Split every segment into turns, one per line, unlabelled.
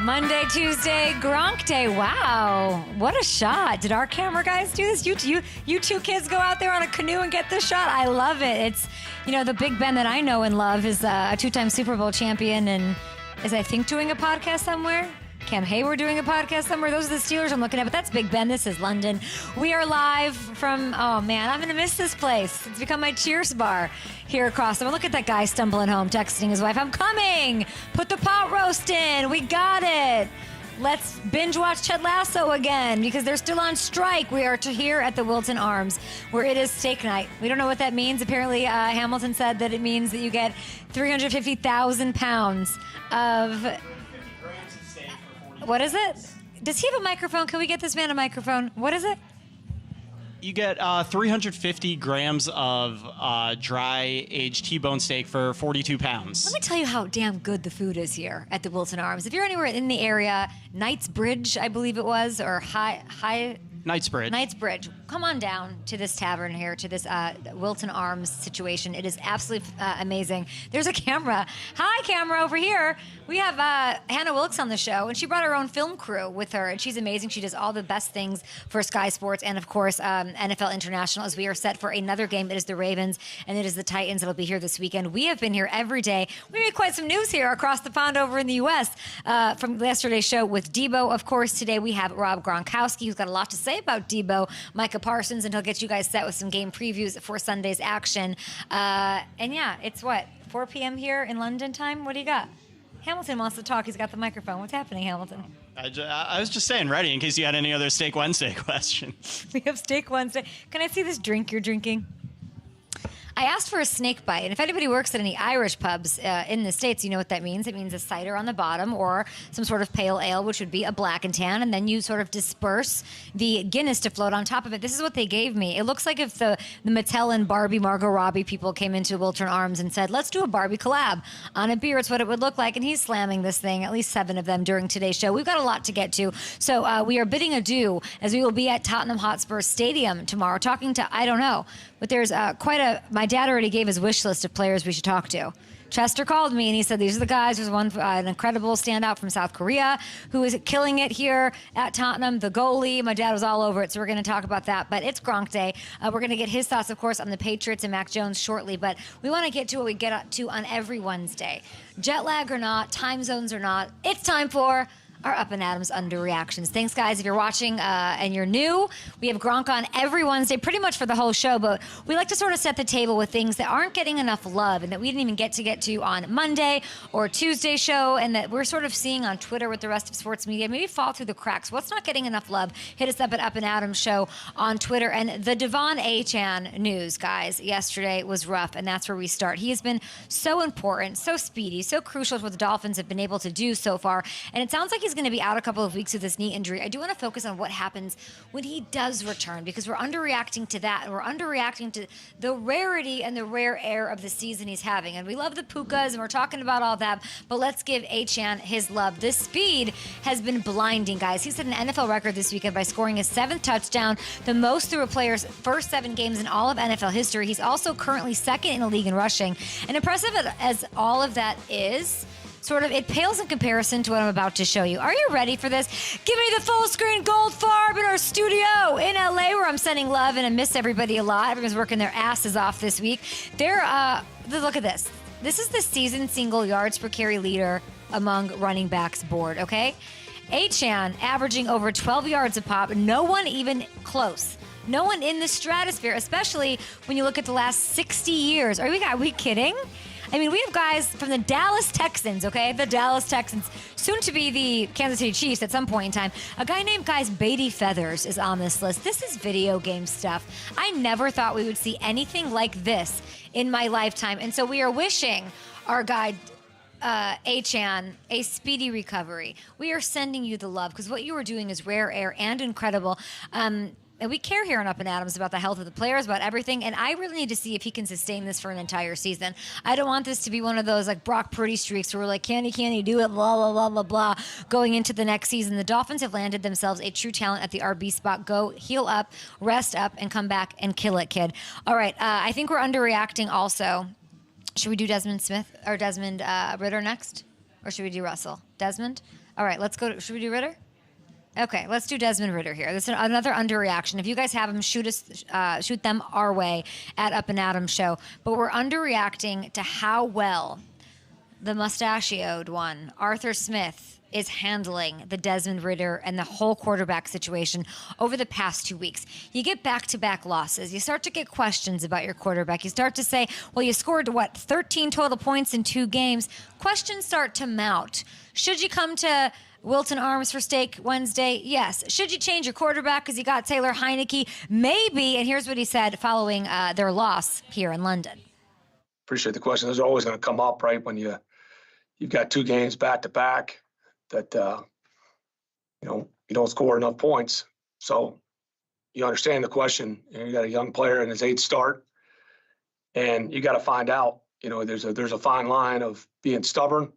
Monday, Tuesday, Gronk Day. Wow, what a shot. Did our camera guys do this? You two kids go out there on a canoe and get this shot? I love it. It's, the Big Ben that I know and love is a two-time Super Bowl champion and is, I think, doing a podcast somewhere. Cam Hayward doing a podcast somewhere. Those are the Steelers I'm looking at, but that's Big Ben. This is London. We are live from, oh man, I'm going to miss this place. It's become my Cheers bar here across the. Look at that guy stumbling home, texting his wife, I'm coming. Put the pot roast in. We got it. Let's binge watch Ted Lasso again because they're still on strike. We are here at the Wilton Arms where it is steak night. We don't know what that means. Apparently, Hamilton said that it means that you get 350,000 pounds of... What is it? Does he have a microphone? Can we get this man a microphone? What is it?
You get 350 grams of dry aged T-bone steak for 42 pounds.
Let me tell you how damn good the food is here at the Wilton Arms. If you're anywhere in the area, Knightsbridge, I believe it was, or Knightsbridge. Come on down to this tavern here, to this Wilton Arms situation. It is absolutely amazing. There's a camera. Hi, camera over here. We have Hannah Wilkes on the show, and she brought her own film crew with her, and she's amazing. She does all the best things for Sky Sports and, of course, NFL International, as we are set for another game. It is the Ravens, and it is the Titans that'll be here this weekend. We have been here every day. We made quite some news here across the pond over in the U.S. From yesterday's show with Debo. Of course, today we have Rob Gronkowski, who's got a lot to say about Debo, Micah Parsons, and he'll get you guys set with some game previews for Sunday's action. And yeah, it's 4 p.m. here in London time? What do you got? Hamilton wants to talk. He's got the microphone. What's happening, Hamilton?
I was just saying ready in case you had any other Steak Wednesday questions.
We have Steak Wednesday. Can I see this drink you're drinking? I asked for a snake bite, and if anybody works at any Irish pubs in the States, you know what that means. It means a cider on the bottom or some sort of pale ale, which would be a black and tan, and then you sort of disperse the Guinness to float on top of it. This is what they gave me. It looks like if the Mattel and Barbie, Margot Robbie people came into Wilton Arms and said, let's do a Barbie collab on a beer. It's what it would look like, and he's slamming this thing, at least 7 of them during today's show. We've got a lot to get to, so we are bidding adieu as we will be at Tottenham Hotspur Stadium tomorrow talking to, I don't know, but there's my dad already gave his wish list of players we should talk to. Chester called me and he said, these are the guys. There's an incredible standout from South Korea who is killing it here at Tottenham, the goalie. My dad was all over it, so we're going to talk about that. But it's Gronk Day. We're going to get his thoughts, of course, on the Patriots and Mac Jones shortly. But we want to get to what we get to on every Wednesday. Jet lag or not, time zones or not, it's time for our Up and Adams underreactions. Thanks, guys. If you're watching and you're new, we have Gronk on every Wednesday, pretty much for the whole show, but we like to sort of set the table with things that aren't getting enough love and that we didn't even get to on Monday or Tuesday show, and that we're sort of seeing on Twitter with the rest of sports media maybe fall through the cracks. What's not getting enough love? Hit us up at Up and Adams Show on Twitter. And the Devon Achane news, guys, yesterday was rough, and that's where we start. He has been so important, so speedy, so crucial to what the Dolphins have been able to do so far, and it sounds like he's going to be out a couple of weeks with this knee injury. I do want to focus on what happens when he does return, because we're underreacting to that, and we're underreacting to the rarity and the rare air of the season he's having. And we love the Pukas, and we're talking about all that, but let's give Achane his love. This speed has been blinding, guys. He set an NFL record this weekend by scoring his 7th touchdown, the most through a player's first 7 games in all of NFL history. He's also currently 2nd in the league in rushing. And impressive as all of that is, it pales in comparison to what I'm about to show you. Are you ready for this? Give me the full screen gold farb in our studio in LA, where I'm sending love and I miss everybody a lot. Everyone's working their asses off this week. Look at this. This is the season single yards per carry leader among running backs board, okay? Achane averaging over 12 yards a pop. No one even close. No one in the stratosphere, especially when you look at the last 60 years. Are we kidding? I mean, we have guys from the Dallas Texans, okay? The Dallas Texans, soon to be the Kansas City Chiefs at some point in time. A guy named, Beatty Feathers is on this list. This is video game stuff. I never thought we would see anything like this in my lifetime. And so we are wishing our guy, Achane, a speedy recovery. We are sending you the love, because what you are doing is rare air and incredible. And we care here on Up and Adams about the health of the players, about everything. And I really need to see if he can sustain this for an entire season. I don't want this to be one of those Brock Purdy streaks where we're like, can he do it, blah, blah, blah, blah, blah, going into the next season. The Dolphins have landed themselves a true talent at the RB spot. Go heal up, rest up, and come back and kill it, kid. All right, I think we're underreacting also. Should we do Desmond Ridder next? Or should we do Russell? Desmond? All right, let's go to, should we do Ridder? Okay, let's do Desmond Ridder here. This is another underreaction. If you guys have them, shoot them our way at Up and Adams Show. But we're underreacting to how well the mustachioed one, Arthur Smith, is handling the Desmond Ridder and the whole quarterback situation over the past 2 weeks. You get back-to-back losses. You start to get questions about your quarterback. You start to say, well, you scored, 13 total points in 2 games. Questions start to mount. Should you come to Wilton Arms for steak Wednesday? Yes. Should you change your quarterback because you got Taylor Heineke? Maybe. And here's what he said following their loss here in London.
Appreciate the question. Those are always going to come up, right, when you've got 2 games back-to-back that, you don't score enough points. So you understand the question. You got a young player in his 8th start, and you got to find out, there's a fine line of being stubborn,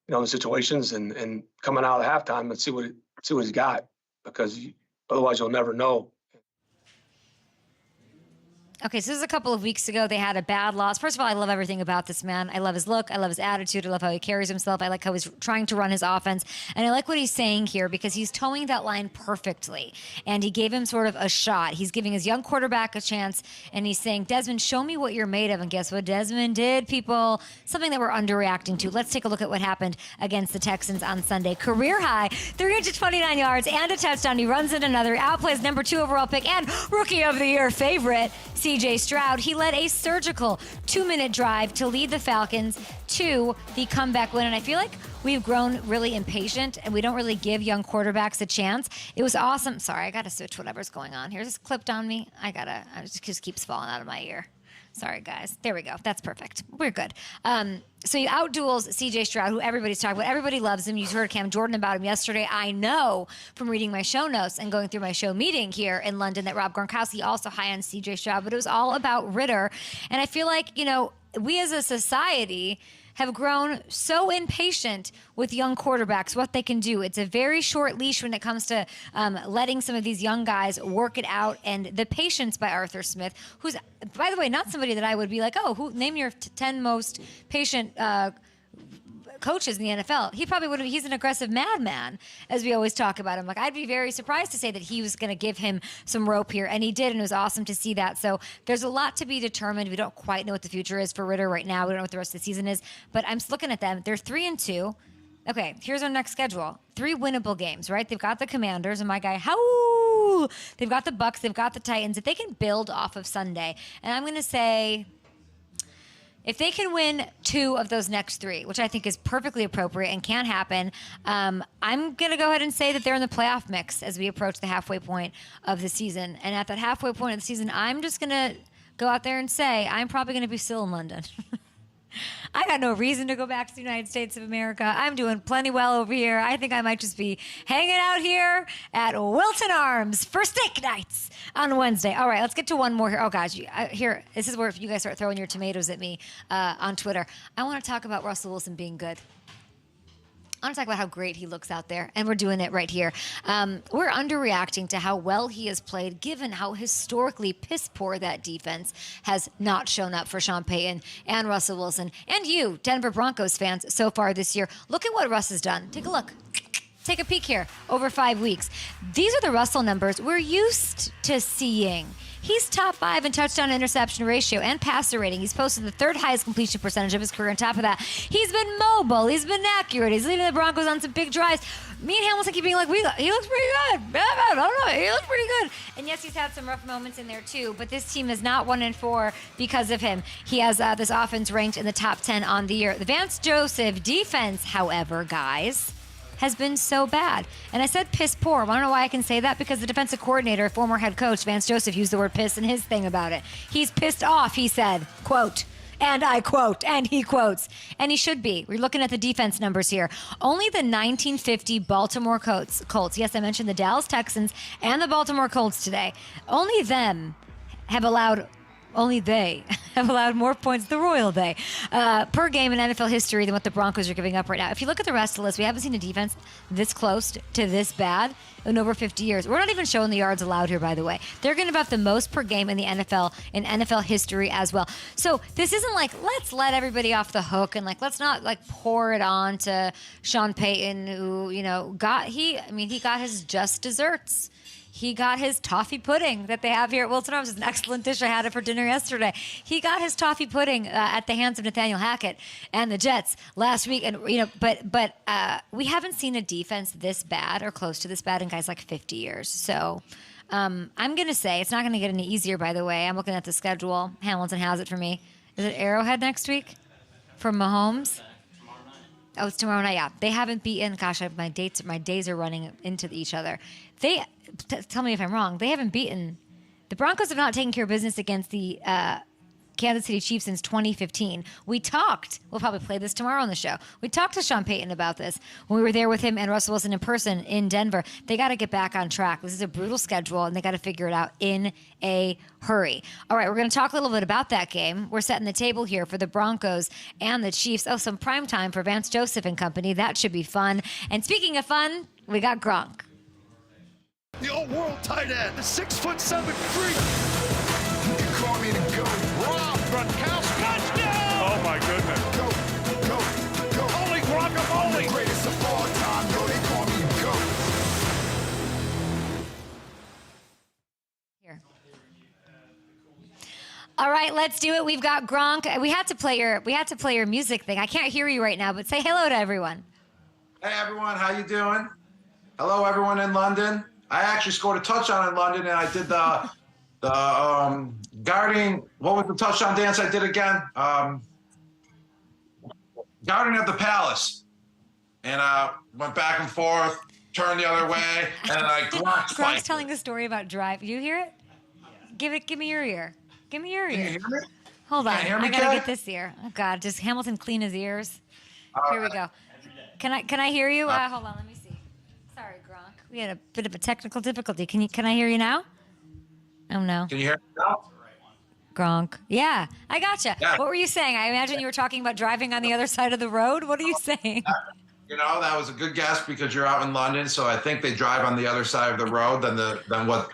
in situations and coming out of halftime and see what he's got, because otherwise you'll never know.
Okay, so this is a couple of weeks ago. They had a bad loss. First of all, I love everything about this man. I love his look. I love his attitude. I love how he carries himself. I like how he's trying to run his offense. And I like what he's saying here because he's towing that line perfectly. And he gave him sort of a shot. He's giving his young quarterback a chance. And he's saying, Desmond, show me what you're made of. And guess what Desmond did, people? Something that we're underreacting to. Let's take a look at what happened against the Texans on Sunday. Career high, 329 yards and a touchdown. He runs in another, outplays number 2 overall pick and Rookie of the Year favorite, C.J. Stroud. He led a surgical 2-minute drive to lead the Falcons to the comeback win. And I feel like we've grown really impatient and we don't really give young quarterbacks a chance. It was awesome. Sorry, I got to switch whatever's going on here. Is this clipped on me? It just keeps falling out of my ear. Sorry, guys. There we go. That's perfect. We're good. So he outduels C.J. Stroud, who everybody's talking about. Everybody loves him. You heard Cam Jordan about him yesterday. I know from reading my show notes and going through my show meeting here in London that Rob Gronkowski also high on C.J. Stroud, but it was all about Ridder. And I feel like, we as a society have grown so impatient with young quarterbacks, what they can do. It's a very short leash when it comes to letting some of these young guys work it out. And the patience by Arthur Smith, who's, by the way, not somebody that I would be like, name your 10 most patient coaches in the NFL. He probably would have, he's an aggressive madman, as we always talk about him. Like, I'd be very surprised to say that he was going to give him some rope here, and he did, and it was awesome to see that. So there's a lot to be determined. We don't quite know what the future is for Ridder right now. We don't know what the rest of the season is, but I'm just looking at them. They're 3-2. Okay, here's our next schedule. 3 winnable games, right? They've got the Commanders, and my guy, they've got the Bucks, they've got the Titans. If they can build off of Sunday, and I'm going to say, if they can win 2 of those next 3, which I think is perfectly appropriate and can happen, I'm going to go ahead and say that they're in the playoff mix as we approach the halfway point of the season. And at that halfway point of the season, I'm just going to go out there and say I'm probably going to be still in London. I got no reason to go back to the United States of America. I'm doing plenty well over here. I think I might just be hanging out here at Wilton Arms for steak nights on Wednesday. All right, let's get to one more here. Oh, gosh. Here, this is where if you guys start throwing your tomatoes at me on Twitter. I want to talk about Russell Wilson being good. I want to talk about how great he looks out there, and we're doing it right here. We're underreacting to how well he has played, given how historically piss-poor that defense has not shown up for Sean Payton and Russell Wilson. And you, Denver Broncos fans, so far this year. Look at what Russ has done. Take a look. Take a peek here over 5 weeks. These are the Russell numbers we're used to seeing. He's top 5 in touchdown interception ratio and passer rating. He's posted the 3rd highest completion percentage of his career. On top of that, he's been mobile. He's been accurate. He's leading the Broncos on some big drives. Me and Hamilton keep being like, he looks pretty good. I don't know. He looks pretty good. And yes, he's had some rough moments in there too, but this team is not 1-4 because of him. He has this offense ranked in the top 10 on the year. The Vance Joseph defense, however, guys, has been so bad. And I said piss poor. Want to know why I can say that? Because the defensive coordinator, former head coach, Vance Joseph, used the word piss in his thing about it. He's pissed off, he said, quote, and I quote, and he quotes. And he should be. We're looking at the defense numbers here. Only the 1950 Baltimore Colts, yes, I mentioned the Dallas Texans and the Baltimore Colts today, only they have allowed more points the royal day per game in NFL history than what the Broncos are giving up right now. If you look at the rest of the list, we haven't seen a defense this close to this bad in over 50 years. We're not even showing the yards allowed here, by the way. They're going to have the most per game in the NFL, in NFL history as well. So this isn't like, let's let everybody off the hook and like, let's not like pour it on to Sean Payton, who, you know, he got his just desserts. He got his toffee pudding that they have here at Wilson Arms. It's an excellent dish. I had it for dinner yesterday. He got his toffee pudding at the hands of Nathaniel Hackett and the Jets last week. And you know, but we haven't seen a defense this bad or close to this bad in guys like 50 years. So I'm gonna say it's not gonna get any easier. By the way, I'm looking at the schedule. Hamilton has it for me. Is it Arrowhead next week for Mahomes? Oh, it's tomorrow night. Yeah, they haven't beaten. Gosh, my days are running into each other. Tell me if I'm wrong. They haven't beaten. The Broncos have not taken care of business against the Kansas City Chiefs since 2015. We'll probably play this tomorrow on the show. We talked to Sean Payton about this when we were there with him and Russell Wilson in person in Denver. They got to get back on track. This is a brutal schedule, and they got to figure it out in a hurry. All right, we're going to talk a little bit about that game. We're setting the table here for the Broncos and the Chiefs. Oh, some prime time for Vance Joseph and company. That should be fun. And speaking of fun, we got Gronk.
The old world tight end, the 6'7" freak.
You can call me the GOAT.
Rob Gronkowski. Touchdown!
Oh my goodness. Go.
Holy
I'm
guacamole!
the greatest of all time. Yo, they call me the GOAT.
Here. All right, let's do it. We've got Gronk. We had to play your music thing. I can't hear you right now, but say hello to everyone.
Hey everyone, how you doing? Hello everyone in London. I actually scored a touchdown in London, and I did the guarding. What was the touchdown dance I did again? Guarding of the Palace, and went back and forth, turned the other way, and I
Gronk's telling a story about drive. You hear it? Give me your ear. Give me your
Can you
ear.
hear me?
Hold on,
Can you hear me,
I gotta
Kat?
get this ear. Oh God, does Hamilton clean his ears? Here we go. Can I hear you? Hold on, let me see. Sorry, Gronk. We had a bit of a technical difficulty. Can I hear you now? Oh no,
Can you hear me now?
Gronk. Yeah, I gotcha.
Yeah.
What were you saying? I imagine you were talking about driving on the other side of the road. What are you saying?
You know, that was a good guess because you're out in London, so I think they drive on the other side of the road than what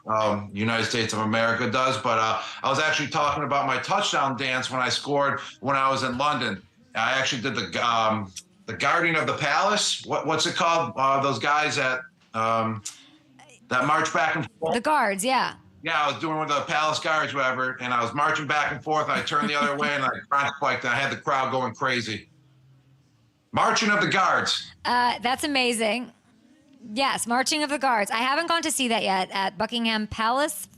United States of America does. But I was actually talking about my touchdown dance when I scored when I was in London. I actually did the guarding of the palace. What's it called? Those guys that march back and forth.
The guards, yeah.
Yeah, I was doing with the palace guards, whatever, and I was marching back and forth. And I turned the other way, and I Gronk spiked, and I had the crowd going crazy. Marching of the guards.
That's amazing. Yes, Marching of the Guards. I haven't gone to see that yet at Buckingham Palace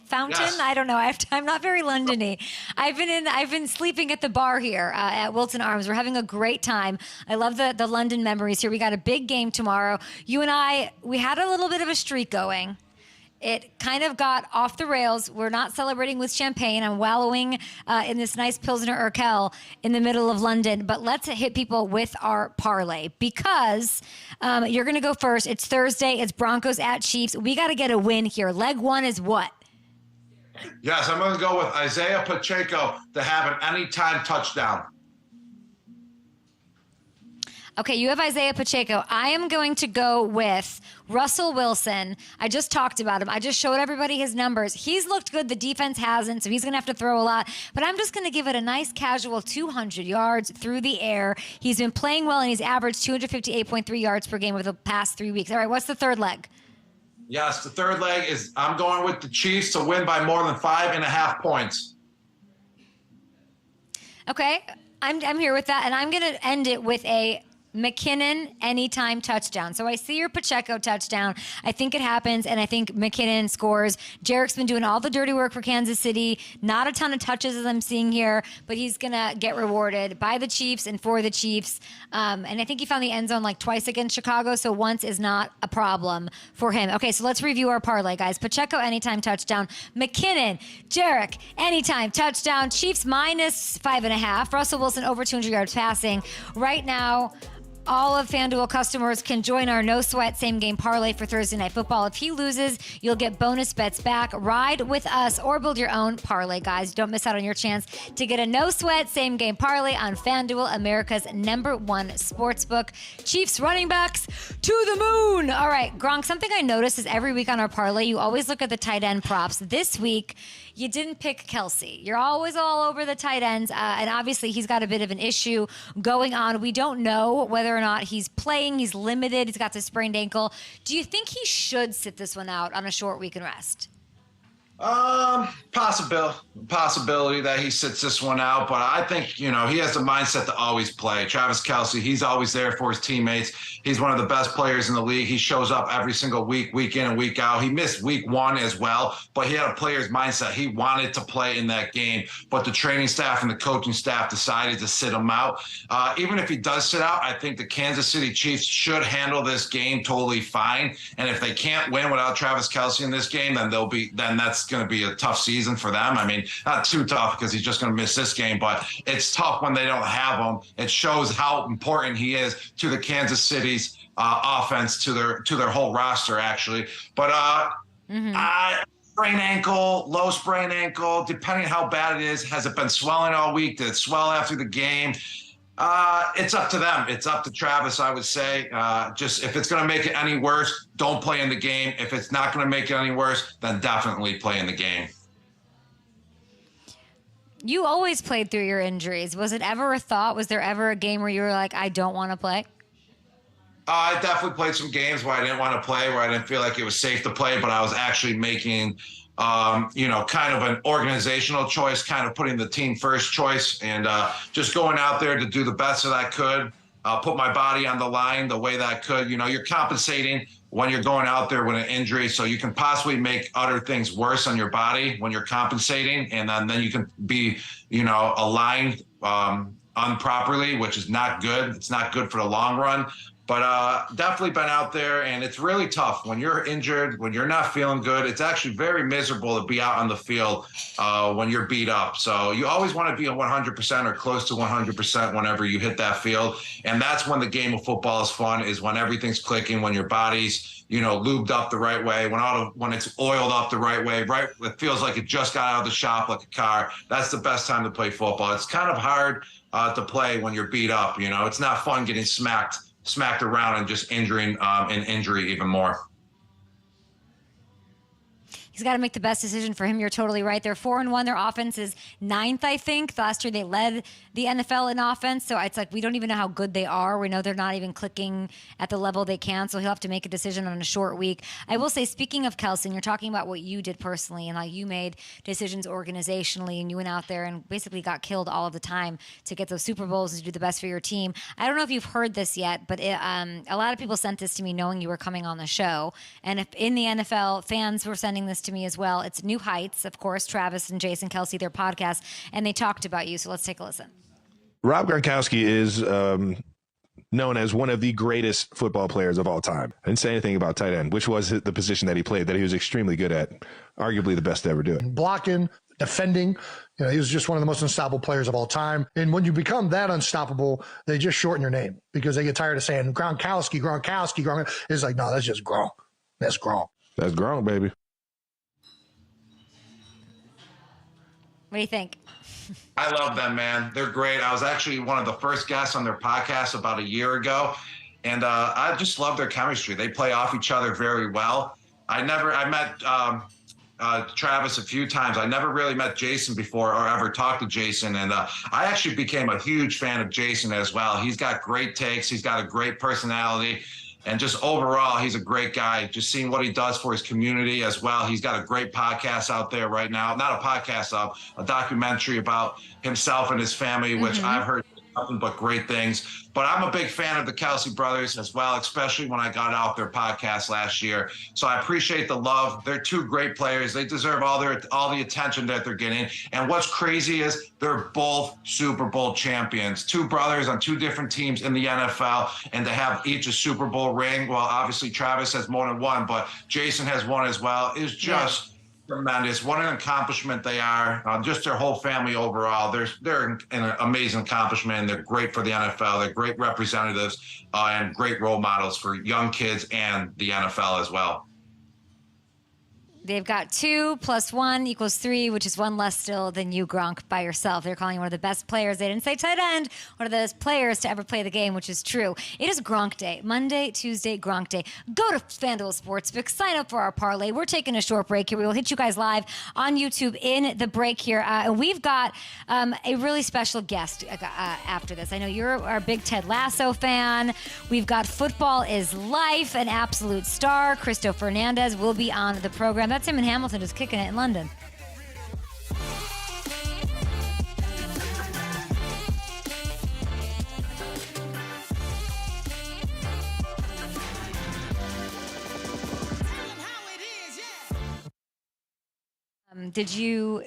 Fountain.
Yes.
I don't know. I'm not very London-y. I've been sleeping at the bar here at Wilson Arms. We're having a great time. I love the London memories here. We got a big game tomorrow. You and we had a little bit of a streak going. It kind of got off the rails. We're not celebrating with champagne. I'm wallowing in this nice Pilsner Urquell in the middle of London. But let's hit people with our parlay because you're going to go first. It's Thursday. It's Broncos at Chiefs. We got to get a win here. Leg one is what?
Yes, I'm going to go with Isaiah Pacheco to have an anytime touchdown.
Okay, you have Isaiah Pacheco. I am going to go with Russell Wilson. I just talked about him. I just showed everybody his numbers. He's looked good. The defense hasn't, so he's going to have to throw a lot. But I'm just going to give it a nice casual 200 yards through the air. He's been playing well, and he's averaged 258.3 yards per game over the past 3 weeks. All right, what's the third leg?
Yes, the third leg is I'm going with the Chiefs to win by more than 5.5 points.
Okay, I'm here with that, and I'm going to end it with a McKinnon anytime touchdown. So I see your Pacheco touchdown. I think it happens, and I think McKinnon scores. Jarek's been doing all the dirty work for Kansas City. Not a ton of touches as I'm seeing here, but he's going to get rewarded by the Chiefs and for the Chiefs. And I think he found the end zone like twice against Chicago, so once is not a problem for him. Okay, so let's review our parlay, guys. Pacheco anytime touchdown. McKinnon, Jarek anytime touchdown. Chiefs minus 5.5. Russell Wilson over 200 yards passing. Right now, all of FanDuel customers can join our no sweat same game parlay for Thursday Night Football. If he loses, you'll get bonus bets back. Ride with us or build your own parlay, guys. Don't miss out on your chance to get a no sweat same game parlay on FanDuel, America's #1 sportsbook. Chiefs running backs to the moon. All right, Gronk, something I noticed is every week on our parlay, you always look at the tight end props. This week, you didn't pick Kelsey. You're always all over the tight ends, and obviously he's got a bit of an issue going on. We don't know whether or not he's playing. He's limited. He's got the sprained ankle. Do you think he should sit this one out on a short week and rest?
Possibility that he sits this one out, but I think, he has the mindset to always play. Travis Kelce, he's always there for his teammates. He's one of the best players in the league. He shows up every single week, week in and week out. He missed week 1 as well, but he had a player's mindset. He wanted to play in that game, but the training staff and the coaching staff decided to sit him out. Even if he does sit out, I think the Kansas City Chiefs should handle this game totally fine. And if they can't win without Travis Kelce in this game, then that's going to be a tough season for them. I mean, not too tough because he's just going to miss this game, but it's tough when they don't have him. It shows how important he is to the Kansas City's offense, to their whole roster, actually. But sprained ankle, low sprained ankle, depending on how bad it is. Has it been swelling all week? Did it swell after the game? It's up to them. It's up to Travis, I would say. Just if it's going to make it any worse, don't play in the game. If it's not going to make it any worse, then definitely play in the game.
You always played through your injuries. Was it ever a thought? Was there ever a game where you were like, I don't want to play?
I definitely played some games where I didn't want to play, where I didn't feel like it was safe to play, but I was actually making kind of an organizational choice, kind of putting the team first choice, and just going out there to do the best that I could, put my body on the line the way that I could. You're compensating when you're going out there with an injury, so you can possibly make other things worse on your body when you're compensating, and then you can be, aligned improperly, which is not good. It's not good for the long run. But definitely been out there, and it's really tough when you're injured, when you're not feeling good. It's actually very miserable to be out on the field when you're beat up. So you always want to be at 100% or close to 100% whenever you hit that field. And that's when the game of football is fun, is when everything's clicking, when your body's, lubed up the right way, when it's oiled up the right way, right? It feels like it just got out of the shop like a car. That's the best time to play football. It's kind of hard to play when you're beat up. It's not fun getting smacked around and just injuring an injury even more.
He's got to make the best decision for him. You're totally right. They're 4-1. Their offense is 9th, I think. Last year they led the NFL in offense. So it's like we don't even know how good they are. We know they're not even clicking at the level they can. So he'll have to make a decision on a short week. I will say, speaking of Kelsey, and you're talking about what you did personally and how you made decisions organizationally, and you went out there and basically got killed all of the time to get those Super Bowls and to do the best for your team. I don't know if you've heard this yet, but a lot of people sent this to me knowing you were coming on the show. And if in the NFL, fans were sending this to me as well. It's New Heights, of course, Travis and Jason Kelsey, their podcast, and they talked about you. So let's take a listen.
Rob Gronkowski is known as one of the greatest football players of all time. I didn't say anything about tight end, which was the position that he played, that he was extremely good at, arguably the best to ever do it.
Blocking, defending, he was just one of the most unstoppable players of all time. And when you become that unstoppable, they just shorten your name because they get tired of saying Gronkowski. It's like, no, that's just Gronk. That's Gronk.
That's Gronk, baby.
What do you think?
I love them, man. They're great. I was actually one of the first guests on their podcast about a year ago, and I just love their chemistry. They play off each other very well. I met Travis a few times. I never really met Jason before or ever talked to Jason, and I actually became a huge fan of Jason as well. He's got great takes. He's got a great personality. And just overall, he's a great guy. Just seeing what he does for his community as well. He's got a great podcast out there right now. Not a podcast, a documentary about himself and his family, which I've heard nothing but great things. But I'm a big fan of the Kelsey brothers as well, especially when I got out their podcast last year. So I appreciate the love. They're two great players. They deserve all the attention that they're getting. And what's crazy is they're both Super Bowl champions. Two brothers on two different teams in the NFL, and to have each a Super Bowl ring. Well, obviously Travis has more than one, but Jason has one as well. Is just tremendous. What an accomplishment they are. Just their whole family overall. They're an amazing accomplishment. They're great for the NFL. They're great representatives and great role models for young kids and the NFL as well.
They've got 2 + 1 = 3, which is 1 less still than you, Gronk, by yourself. They're calling you one of the best players. They didn't say tight end, one of the best players to ever play the game, which is true. It is Gronk Day. Monday, Tuesday, Gronk Day. Go to FanDuel Sportsbook. Sign up for our parlay. We're taking a short break here. We will hit you guys live on YouTube in the break here. And we've got a really special guest after this. I know you're our big Ted Lasso fan. We've got Football is Life, an absolute star. Christo Fernandez will be on the program. That's him in Hamilton, just kicking it in London. Did you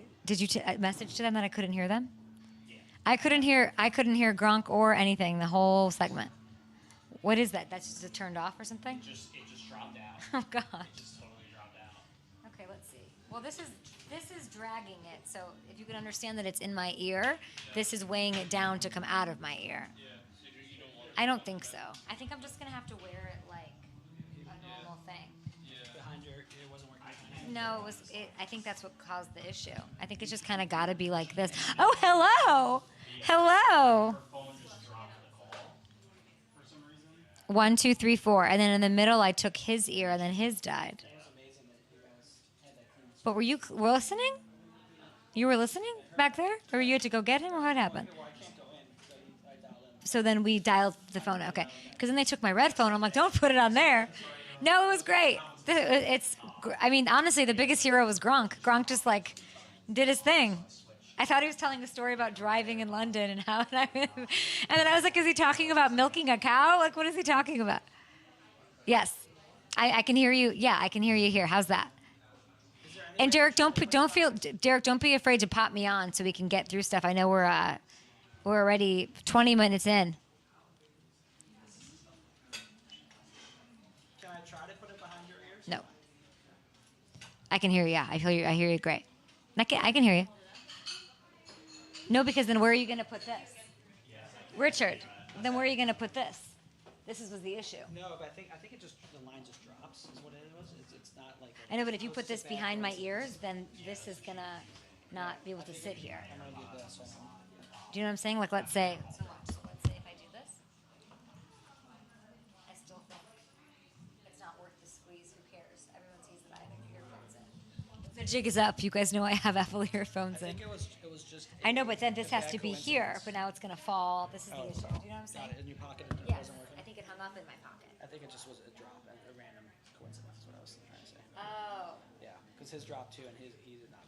message to them that I couldn't hear them? Yeah. I couldn't hear Gronk or anything the whole segment. What is that? That's just turned off or something?
It just dropped out.
Oh God.
It just totally dropped out.
Okay, let's see. Well, this is dragging it. So if you can understand that it's in my ear, this is weighing it down to come out of my ear.
Yeah. So you don't want
I don't think so. I think I'm just gonna have to wear it like a normal thing.
behind your, it wasn't working behind you.
No, I think that's what caused the issue. I think it's just kind of got to be like this. Oh, hello. Hello. 1, 2, 3, 4. And then in the middle, I took his ear, and then his died. But were you listening? You were listening back there? Or you had to go get him, or what happened? So then we dialed the phone. Okay. Because then they took my red phone. I'm like, don't put it on there. No, it was great. Honestly, the biggest hero was Gronk. Gronk just did his thing. I thought he was telling a story about driving in London and how, and then I was like, is he talking about milking a cow? Like, what is he talking about? Yes, I can hear you. Yeah, I can hear you here. How's that? And Derek, don't be afraid to pop me on so we can get through stuff. I know we're already 20 minutes in.
Can I try to put it behind your ears?
No. I can hear you. Yeah, I hear you great. I can hear you. No, because then where are you going to put this? Richard, then where are you going to put this? This was the issue.
No, but I think it just, the line just drops is what it was. It's not like.
I know, but if you put this behind my ears, then this is going to not be able to sit here.
I'm going to do this.
Do you know what I'm saying? Like, let's say if I do this, I still think it's not worth the squeeze. Who cares? Everyone sees that I have earphones in. The jig is up. You guys know I have Apple earphones in.
I think it was just.
I know, but then this has to be here, but now it's going to fall. This is the issue. Do you know what I'm saying?
In your pocket, it
Yes,
wasn't working.
I think it hung up in my pocket.
I think it just was a drop, a random coincidence is what I was trying to say.
Oh.
Yeah, because his dropped too, and he did not.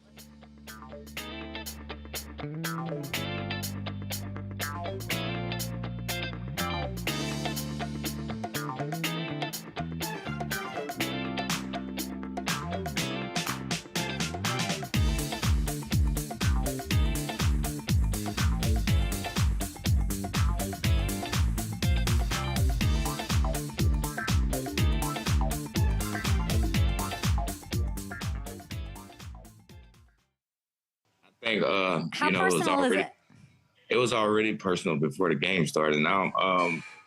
I think
How personal is it?
It was already personal before the game started. Now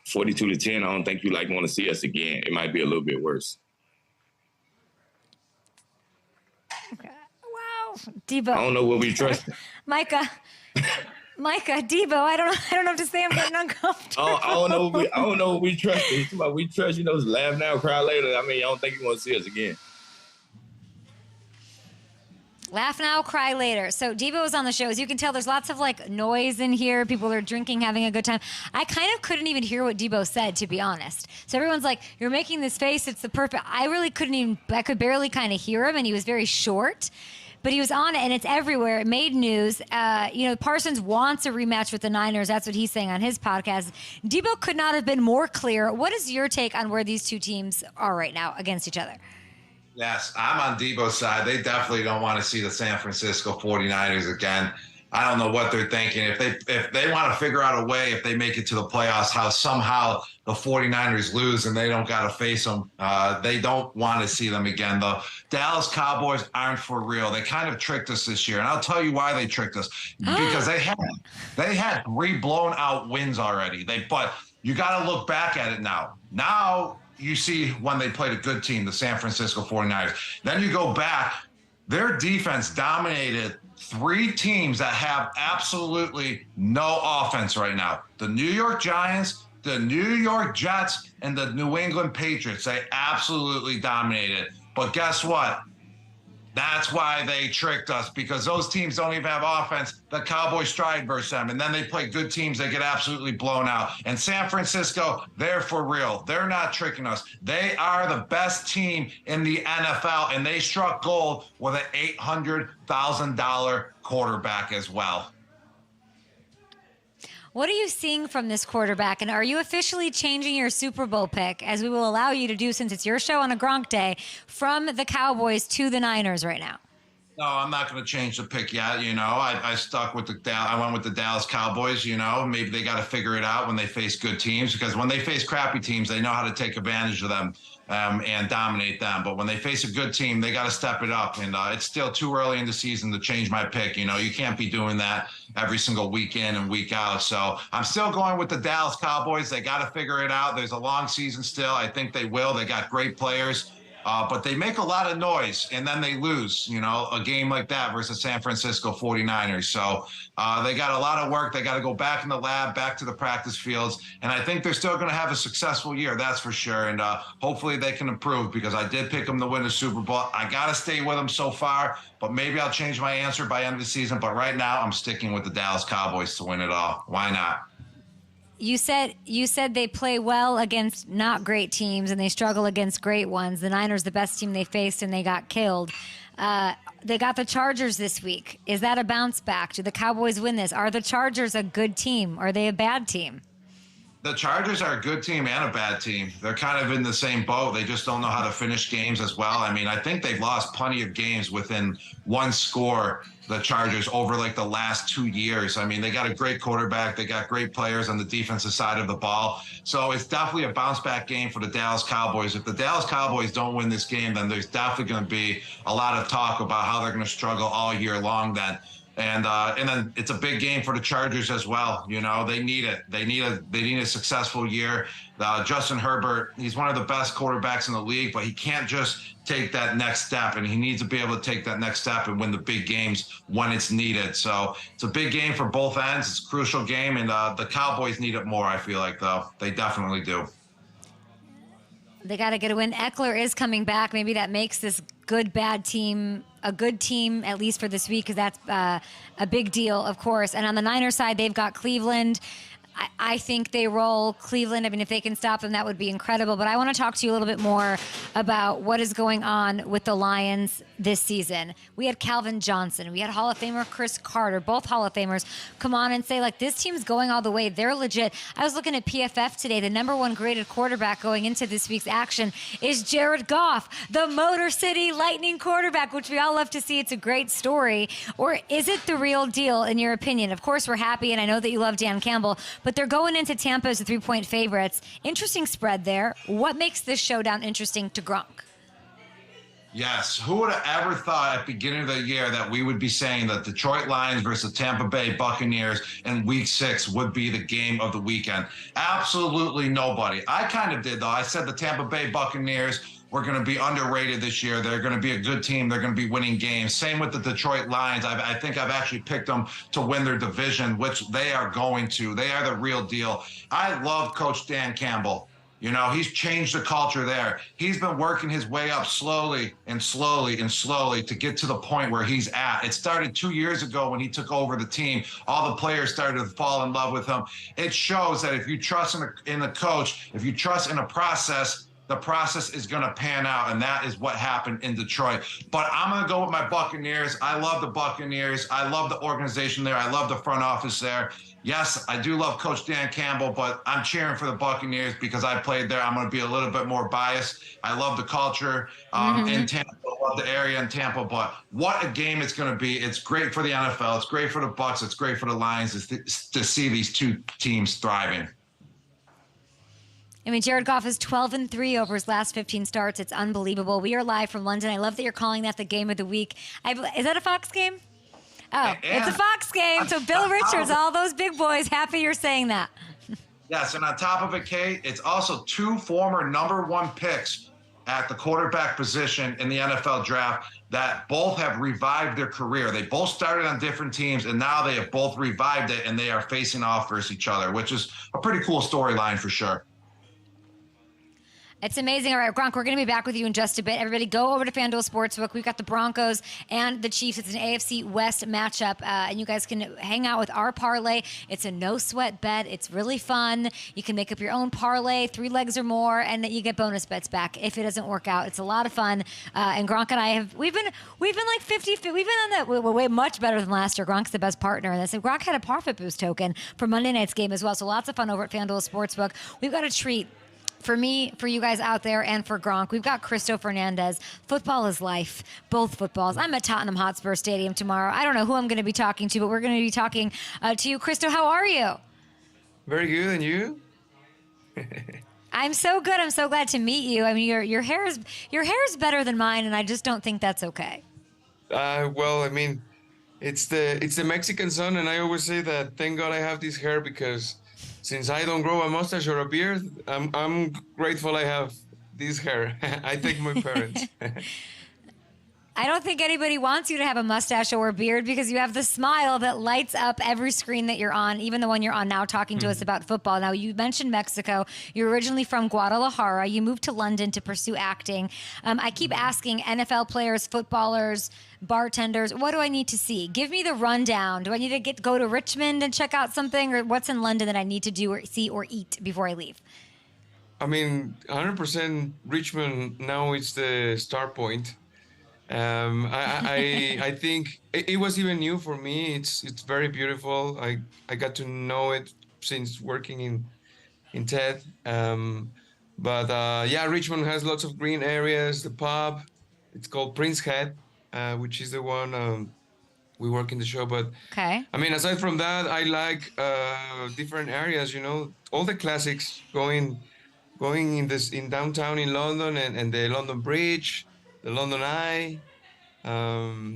42-10. I don't think you want to see us again. It might be a little bit worse.
Okay. Wow, Debo.
I don't know what we trust.
Micah, Debo. I don't know what to say. I'm getting uncomfortable.
I don't know what we trust. We trust, laugh now, cry later. I don't think you want to see us again.
Laugh now, cry later. So Debo was on the show. As you can tell, there's lots of noise in here. People are drinking, having a good time. I kind of couldn't even hear what Debo said, to be honest. So everyone's like, you're making this face. It's the perfect. I really couldn't even, I could barely kind of hear him, and he was very short. But he was on it, and it's everywhere. It made news. Parsons wants a rematch with the Niners. That's what he's saying on his podcast. Debo could not have been more clear. What is your take on where these two teams are right now against each other?
Yes, I'm on Debo's side. They definitely don't want to see the San Francisco 49ers again. I don't know what they're thinking. If they want to figure out a way, if they make it to the playoffs, how somehow the 49ers lose and they don't got to face them, they don't want to see them again. The Dallas Cowboys aren't for real. They kind of tricked us this year, and I'll tell you why they tricked us. Because they had 3 blown out wins already. But you got to look back at it now. Now you see when they played a good team, the San Francisco 49ers. Then you go back, their defense dominated 3 teams that have absolutely no offense right now. The New York Giants, the New York Jets, and the New England Patriots. They absolutely dominated. But guess what? That's why they tricked us, because those teams don't even have offense. The Cowboys stride versus them, and then they play good teams. They get absolutely blown out. And San Francisco, they're for real. They're not tricking us. They are the best team in the NFL, and they struck gold with an $800,000 quarterback as well.
What are you seeing from this quarterback? And are you officially changing your Super Bowl pick, as we will allow you to do since it's your show on a Gronk day, from the Cowboys to the Niners right now?
No, I'm not going to change the pick yet. You know, I stuck with I went with the Dallas Cowboys. You know, maybe they got to figure it out when they face good teams, because when they face crappy teams, they know how to take advantage of them and dominate them. But when they face a good team, they got to step it up. And it's still too early in the season to change my pick. You know, you can't be doing that every single week in and week out. So I'm still going with the Dallas Cowboys. They got to figure it out. There's a long season still. I think they will. They got great players. But they make a lot of noise, and then they lose, you know, a game like that versus San Francisco 49ers. So they got a lot of work. They got to go back in the lab, back to the practice fields. And I think they're still going to have a successful year, that's for sure. And hopefully they can improve, because I did pick them to win the Super Bowl. I got to stay with them so far, but maybe I'll change my answer by end of the season. But right now I'm sticking with the Dallas Cowboys to win it all. Why not?
You said they play well against not great teams and they struggle against great ones. The Niners, the best team they faced, and they got killed. They got the Chargers this week. Is that a bounce back? Do the Cowboys win this? Are the Chargers a good team? Are they a bad team?
The Chargers are a good team and a bad team. They're kind of in the same boat. They just don't know how to finish games as well. I mean, I think they've lost plenty of games within one score, the Chargers, over like the last 2 years. I mean, they got a great quarterback. They got great players on the defensive side of the ball. So it's definitely a bounce back game for the Dallas Cowboys. If the Dallas Cowboys don't win this game, then there's definitely going to be a lot of talk about how they're going to struggle all year long then. And then it's a big game for the Chargers as well. You know, they need it. They need a successful year. Justin Herbert, he's one of the best quarterbacks in the league, but he can't just take that next step, and he needs to be able to take that next step and win the big games when it's needed. So it's a big game for both ends. It's a crucial game, and the Cowboys need it more, I feel like, though. They definitely do.
They got to get a win. Eckler is coming back. Maybe that makes this bad team a good team, at least for this week, because that's a big deal, of course. And on the Niners side, they've got Cleveland. I think they roll Cleveland. I mean, if they can stop them, that would be incredible. But I want to talk to you a little bit more about what is going on with the Lions this season. We had Calvin Johnson. We had Hall of Famer Chris Carter, both Hall of Famers, come on and say, like, this team's going all the way. They're legit. I was looking at PFF today. The number 1 graded quarterback going into this week's action is Jared Goff, the Motor City Lightning quarterback, which we all love to see. It's a great story. Or is it the real deal, in your opinion? Of course, we're happy, and I know that you love Dan Campbell, but they're going into Tampa as a 3-point favorites. Interesting spread there. What makes this showdown interesting to Gronk?
Yes. Who would have ever thought at the beginning of the year that we would be saying that Detroit Lions versus Tampa Bay Buccaneers in Week 6 would be the game of the weekend? Absolutely nobody. I kind of did, though. I said the Tampa Bay Buccaneers were going to be underrated this year. They're going to be a good team. They're going to be winning games. Same with the Detroit Lions. I think I've actually picked them to win their division, which they are going to. They are the real deal. I love Coach Dan Campbell. You know, he's changed the culture there. He's been working his way up slowly and slowly and slowly to get to the point where he's at. It started 2 years ago when he took over the team. All the players started to fall in love with him. It shows that if you trust in a coach, if you trust in a process, the process is going to pan out, and that is what happened in Detroit. But I'm going to go with my Buccaneers. I love the Buccaneers. I love the organization there. I love the front office there. Yes, I do love Coach Dan Campbell, but I'm cheering for the Buccaneers because I played there. I'm going to be a little bit more biased. I love the culture in Tampa. I love the area in Tampa. But what a game it's going to be. It's great for the NFL. It's great for the Bucs. It's great for the Lions to see these two teams thriving.
I mean, Jared Goff is 12-3 over his last 15 starts. It's unbelievable. We are live from London. I love that you're calling that the game of the week. Is that a Fox game? Oh, it's a Fox game. So Bill Richards, all those big boys, happy you're saying that.
Yes, and on top of it, Kate, it's also two former number one picks at the quarterback position in the NFL draft that both have revived their career. They both started on different teams, and now they have both revived it, and they are facing off versus each other, which is a pretty cool storyline for sure.
It's amazing. All right, Gronk, we're going to be back with you in just a bit. Everybody go over to FanDuel Sportsbook. We've got the Broncos and the Chiefs. It's an AFC West matchup, and you guys can hang out with our parlay. It's a no-sweat bet. It's really fun. You can make up your own parlay, 3 legs or more, and you get bonus bets back if it doesn't work out. It's a lot of fun. And Gronk and I we've been like 50. We've been on that. We're way much better than last year. Gronk's the best partner in this. And Gronk had a profit boost token for Monday night's game as well. So lots of fun over at FanDuel Sportsbook. We've got a treat. For me, for you guys out there, and for Gronk, we've got Christo Fernandez. Football is life. Both footballs. I'm at Tottenham Hotspur Stadium tomorrow. I don't know who I'm going to be talking to, but we're going to be talking to you. Christo, how are you?
Very good, and you?
I'm so good. I'm so glad to meet you. I mean, your hair is better than mine, and I just don't think that's okay.
Well, I mean, it's the Mexican sun, and I always say that thank God I have this hair because since I don't grow a mustache or a beard, I'm grateful I have this hair. I thank my parents.
I don't think anybody wants you to have a mustache or a beard because you have the smile that lights up every screen that you're on, even the one you're on now talking to us about football. Now, you mentioned Mexico. You're originally from Guadalajara. You moved to London to pursue acting. I keep asking NFL players, footballers, bartenders, what do I need to see? Give me the rundown. Do I need to go to Richmond and check out something, or what's in London that I need to do or see or eat before I leave?
I mean, 100% Richmond now is the start point. I think it was even new for me. It's very beautiful. I got to know it since working in TED. Yeah, Richmond has lots of green areas. The pub, it's called Prince Head, which is the one we work in the show. But
okay.
I mean, aside from that, I like different areas. You know, all the classics. Going in downtown in London and the London Bridge. The London Eye.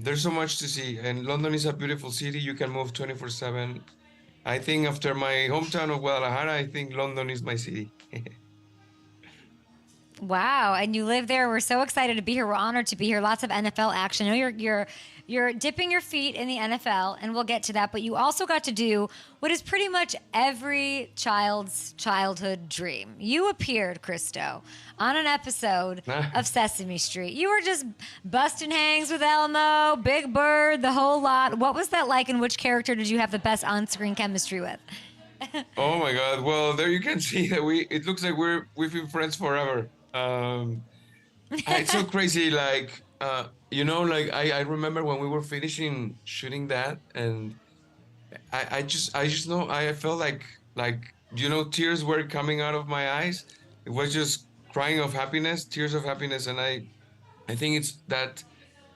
There's so much to see, and London is a beautiful city. You can move 24/7. I think after my hometown of Guadalajara, I think London is my city.
Wow, and you live there. We're so excited to be here. We're honored to be here. Lots of NFL action. I know you're dipping your feet in the NFL, and we'll get to that. But you also got to do what is pretty much every child's childhood dream. You appeared, Cristo, on an episode of Sesame Street. You were just busting hangs with Elmo, Big Bird, the whole lot. What was that like, and which character did you have the best on-screen chemistry with?
Oh my God! Well, there you can see that it looks like we've been friends forever. It's so crazy. Like, I remember when we were finishing shooting that, and I just know I felt like tears were coming out of my eyes. It was just crying of happiness, tears of happiness, and I think it's that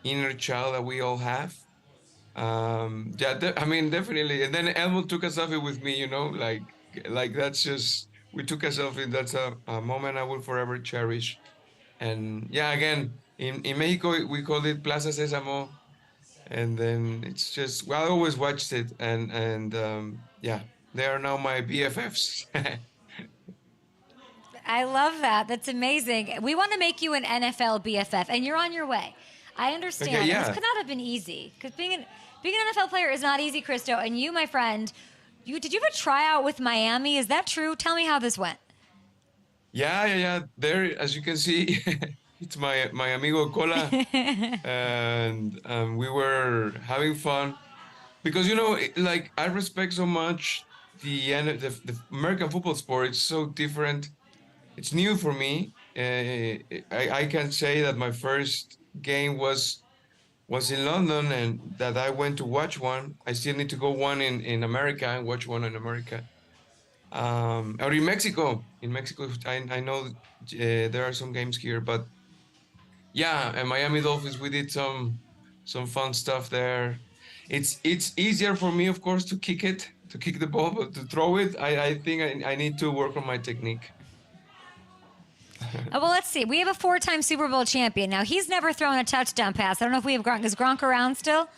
inner child that we all have. Definitely. And then Elmo took a selfie with me. Like that's just. We took a selfie. That's a moment I will forever cherish. And yeah, again, in Mexico, we call it Plaza Sésamo. And then it's just, I always watched it. And they are now my BFFs.
I love that. That's amazing. We want to make you an NFL BFF, and you're on your way. I understand.
Okay, yeah.
This could not have been easy, because being an NFL player is not easy, Cristo. And you, my friend, did you have a tryout with Miami? Is that true? Tell me how this went.
Yeah. There, as you can see, it's my amigo Cola, and we were having fun because I respect so much the American football sport. It's so different. It's new for me, I can say that my first game was in London, and that I went to watch one. I still need to go one in America and watch one in America. Or in Mexico. In Mexico, I know there are some games here, but yeah, and Miami Dolphins, we did some fun stuff there. It's easier for me, of course, to kick the ball, but to throw it, I think I need to work on my technique.
Well, let's see. We have a 4-time Super Bowl champion. Now, he's never thrown a touchdown pass. I don't know if we have Gronk. Is Gronk around still?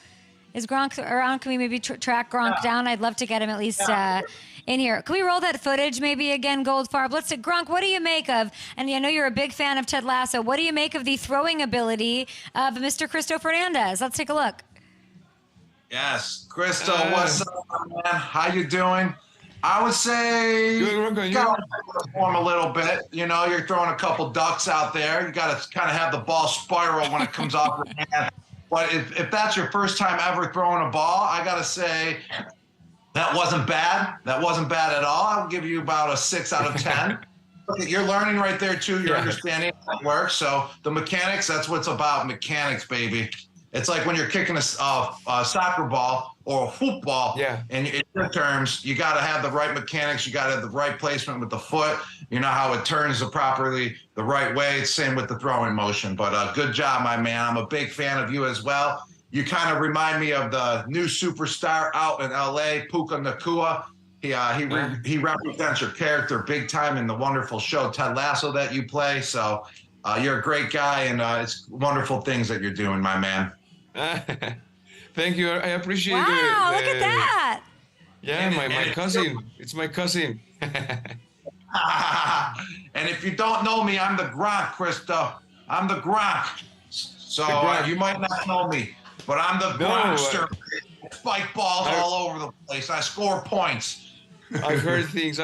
Is Gronk around? Can we maybe track Gronk down? I'd love to get him at least in here. Can we roll that footage maybe again, Goldfarb? Let's see. Gronk, what do you make of, and I know you're a big fan of Ted Lasso, what do you make of the throwing ability of Mr. Christo Fernandez? Let's take a look.
Yes, Cristo, what's up, man? How you doing? I would say you gotta perform a little bit. You know, you're throwing a couple ducks out there. You got to kind of have the ball spiral when it comes off your hand. But if that's your first time ever throwing a ball, I got to say that wasn't bad. That wasn't bad at all. I'll give you about a 6 out of 10. You're learning right there, too. You're understanding how it works. So the mechanics, that's what it's about, mechanics, baby. It's like when you're kicking a soccer ball or a football. Yeah. And in your terms, you got to have the right mechanics. You got to have the right placement with the foot. You know how it turns properly the right way. It's same with the throwing motion. But good job, my man. I'm a big fan of you as well. You kind of remind me of the new superstar out in L.A., Puka Nacua. He represents your character big time in the wonderful show Ted Lasso that you play. So you're a great guy, and it's wonderful things that you're doing, my man.
Thank you. I appreciate it.
Wow, look at that.
Yeah, my cousin. It's my cousin.
And if you don't know me, I'm the Gronk, Cristo. I'm the Gronk. So you might not know me, but I'm the Gronkster. Spike balls all over the place. I score points.
I've heard things.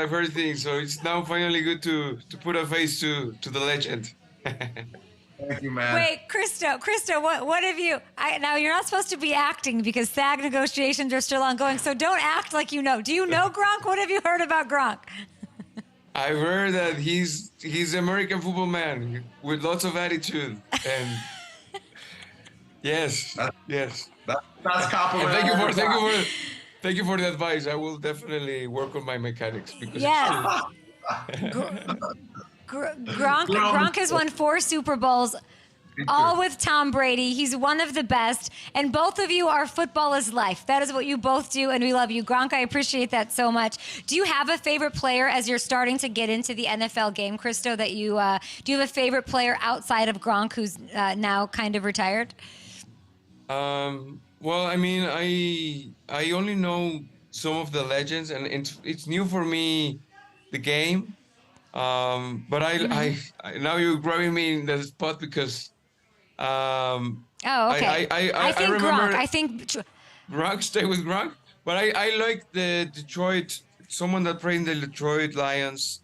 So it's now finally good to put a face to the legend.
Thank you, man.
Wait, Cristo, what have you? Now you're not supposed to be acting because SAG negotiations are still ongoing. So don't act like you know. Do you know Gronk? What have you heard about Gronk?
I've heard that he's an American football man with lots of attitude, and yes.
That's complimentary.
Thank you for the advice. I will definitely work on my mechanics because
Gronk has won 4 Super Bowls, all with Tom Brady. He's one of the best, and both of you are football is life. That is what you both do, and we love you. Gronk, I appreciate that so much. Do you have a favorite player as you're starting to get into the NFL game, Cristo, that you do you have a favorite player outside of Gronk who's now kind of retired?
Well, I mean, I only know some of the legends, and it's new for me, the game. But I now you're grabbing me in the spot because
okay. I think
remember
Gronk. I think
Gronk, stay with Gronk. But I like the Detroit, someone that played in the Detroit Lions.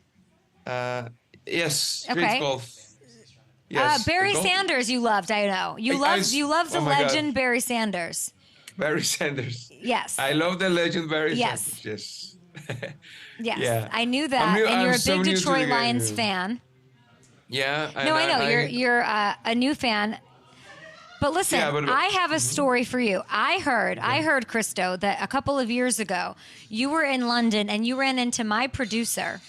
Yes,
okay.
golf. Yes,
Barry Sanders, you loved. I know you loved the legend Barry Sanders.
Barry Sanders.
Yes.
I love the legend Barry Sanders. Yes.
Yes,
yeah.
I knew that, and you're a big Detroit Lions fan.
Yeah.
No, I know you're a new fan. But listen, I have a story for you. I heard, Cristo, that a couple of years ago you were in London and you ran into my producer,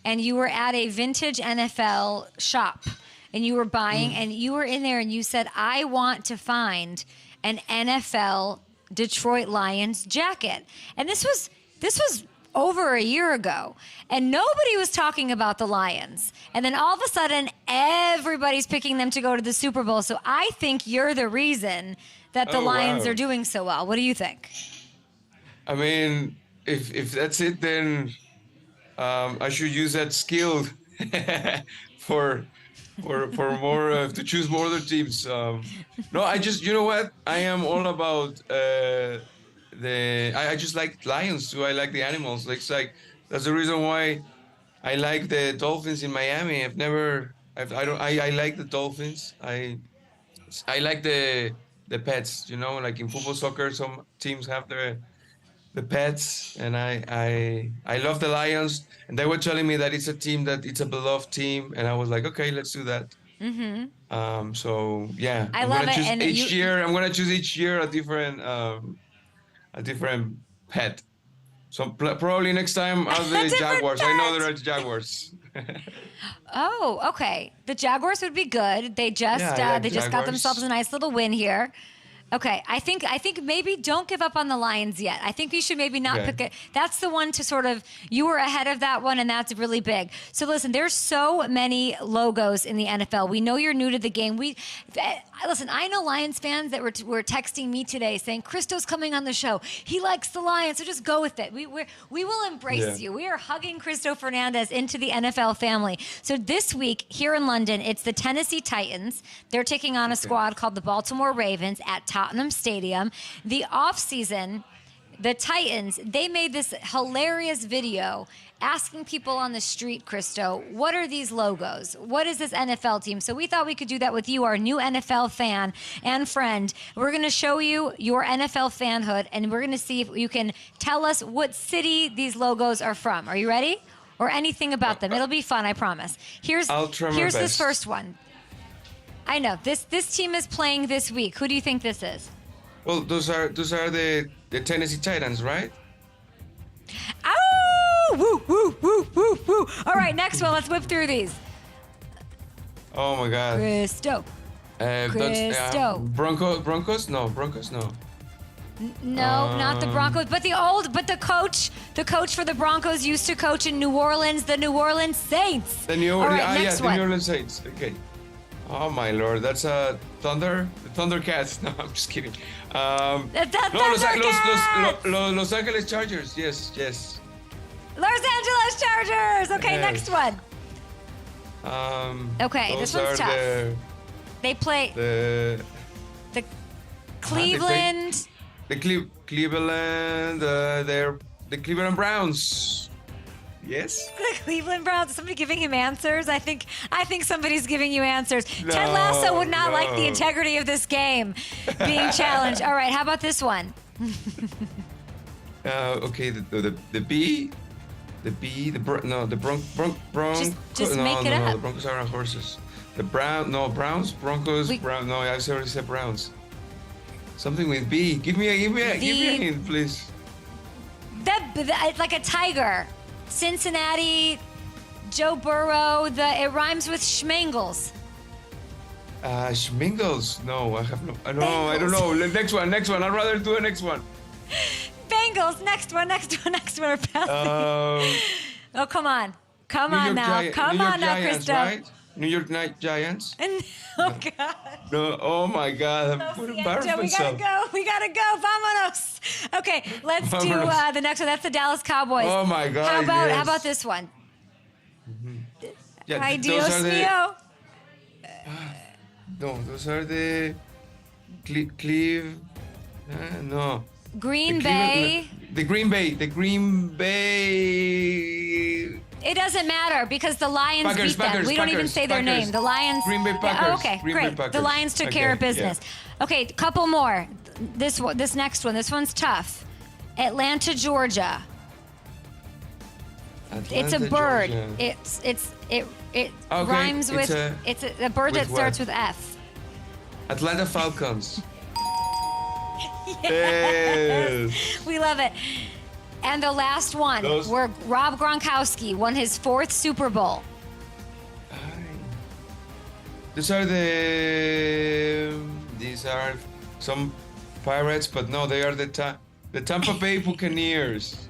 and you were at a vintage NFL shop. And you were buying, and you were in there, and you said, I want to find an NFL Detroit Lions jacket. And this was over a year ago, and nobody was talking about the Lions. And then all of a sudden, everybody's picking them to go to the Super Bowl. So I think you're the reason that the Lions are doing so well. What do you think?
I mean, if that's it, then I should use that skill for more to choose more other teams. No, I just, you know what? I am all about I just like lions too. I like the animals. It's like that's the reason why I like the Dolphins in Miami. I like the Dolphins. I like the pets. You know, like in football, soccer, some teams have the Pets, and I love the Lions. And they were telling me that it's a team that it's a beloved team, and I was like, okay, let's do that. So yeah,
I love
gonna
it.
choose
And
each year. I'm gonna choose each year a different pet. So probably next time I'll do the Jaguars. I know there are Jaguars.
Oh, okay. The Jaguars would be good. They just
like
they just got
Jaguars.
themselves a nice little win here. Okay, I think maybe don't give up on the Lions yet. I think you should maybe not pick it. That's the one to sort of, you were ahead of that one, and that's really big. So listen, there's so many logos in the NFL. We know you're new to the game. Listen, I know Lions fans that were texting me today saying, Cristo's coming on the show. He likes the Lions, so just go with it. We will embrace you. We are hugging Christo Fernandez into the NFL family. So this week here in London, it's the Tennessee Titans. They're taking on a squad called the Baltimore Ravens at Tottenham Stadium. The offseason, the Titans, they made this hilarious video asking people on the street, Cristo, what are these logos? What is this NFL team? So we thought we could do that with you, our new NFL fan and friend. We're going to show you your NFL fanhood, and we're going to see if you can tell us what city these logos are from. Are you ready? Or anything about them. It'll be fun, I promise. Here's this first one. I know. This team is playing this week. Who do you think this is?
Well, those are the Tennessee Titans, right?
Oh! Woo, woo, woo, woo, woo. All right, next one. Let's whip through these.
Oh my God.
Cristo. Cristo.
Broncos? No, Broncos, no.
No, not the Broncos, but the coach for the Broncos used to coach in New Orleans, the New Orleans Saints.
The New
All
Orleans,
right, next one.
the New Orleans Saints. Okay. Oh my Lord, that's the Thundercats. No, I'm just kidding. Los Angeles Chargers. Yes.
Los Angeles Chargers. Okay,
Yes.
next one. Okay, this one's tough. They play
The
Cleveland.
Cleveland. They're the Cleveland Browns. Yes.
The Cleveland Browns. Is somebody giving him answers? I think somebody's giving you answers. Ted Lasso would not like the integrity of this game being challenged. All right, how about this one?
Okay, the bee. The Bronx.
Just make it up.
The Broncos are on horses. The Browns, Broncos, no, I already said Browns. Something with B. Give me a hint, please.
It's like a tiger. Cincinnati, Joe Burrow. It rhymes with Schmangles.
Schmingles? No, I have no. I don't know. Next one. I'd rather do a next one.
Bengals. Next one. We're passing. Oh, come on now,
Giants,
Cristo.
Right? New York Giants.
Oh God.
No. Oh my God. I'm going to embarrass myself.
We gotta go. Vámonos. Okay, let's do the next one. That's the Dallas Cowboys.
Oh my God.
How about this one?
Yeah,
Ay, Dios mío.
No, those are the no.
Green Bay.
The Green Bay.
It doesn't matter because the Lions beat them. We don't even say their name. The Lions.
Green Bay Packers.
Oh, okay,
Green
great.
Bay Packers.
The Lions took care of business.
Yeah.
Okay, couple more. This next one. This one's tough. Atlanta, Georgia. It's a bird.
Georgia.
It rhymes with. It's a bird that starts with F.
Atlanta Falcons.
Yes. We love it. And the last one, where Rob Gronkowski won his 4th Super Bowl.
These are some Pirates, but no, they are the Tampa Bay Buccaneers.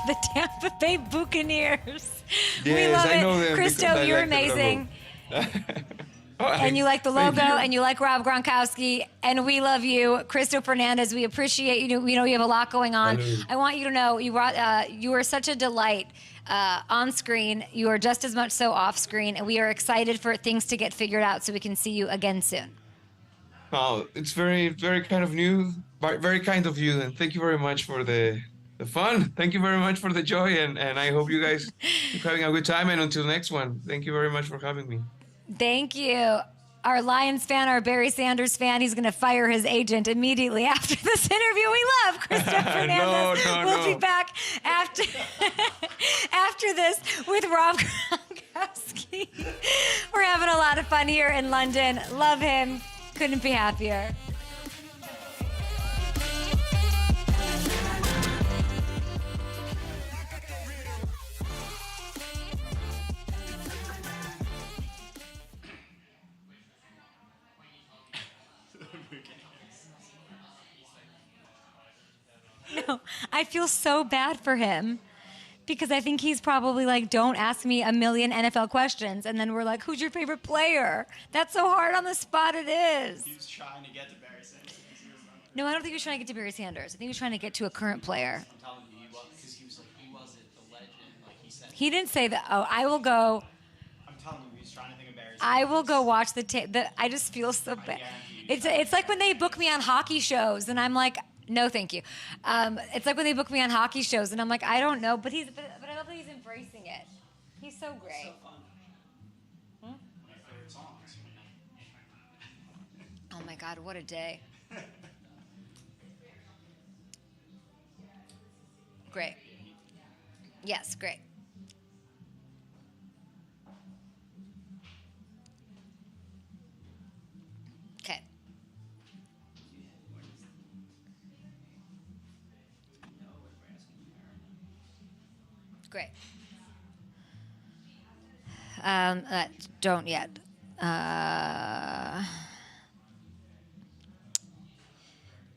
The Tampa Bay Buccaneers.
Yes,
we love
I know them.
Cristo, you're amazing. And you like the logo, and you like Rob Gronkowski, and we love you, Cristo Fernandez. We appreciate you. We know you have a lot going on. I want you to know you are such a delight on screen. You are just as much so off screen, and we are excited for things to get figured out so we can see you again soon.
Oh, it's very, very kind of you, and thank you very much for the fun. Thank you very much for the joy, and I hope you guys keep having a good time. And until next one, thank you very much for having me.
Thank you. our Lions fan, our Barry Sanders fan, he's going to fire his agent immediately after this interview. We love Christo Fernandez. We'll be back after after this with Rob Gronkowski. We're having a lot of fun here in London. Love him. Couldn't be happier. No, I feel so bad for him because I think he's probably like, don't ask me a million NFL questions. And then we're like, who's your favorite player? That's so hard on the spot it is.
He was trying to get to Barry Sanders.
No, I don't think he was trying to get to Barry Sanders. I think he was trying to get to a current player.
I'm telling you, he was, because he was like, he wasn't the legend. Like he said.
He didn't say that. Oh, I will go.
I'm telling you, he was trying to think of Barry Sanders.
I will go watch the tape. I just feel so bad. It's like when they book me on hockey shows and I'm like, no, thank you. It's like when they book me on hockey shows, and I'm like, I don't know, but I love that he's embracing it. He's so great.
So fun.
Hmm?
My favorite songs.
Oh my God, what a day! Great. Yes, great. Okay. Great. Don't yet.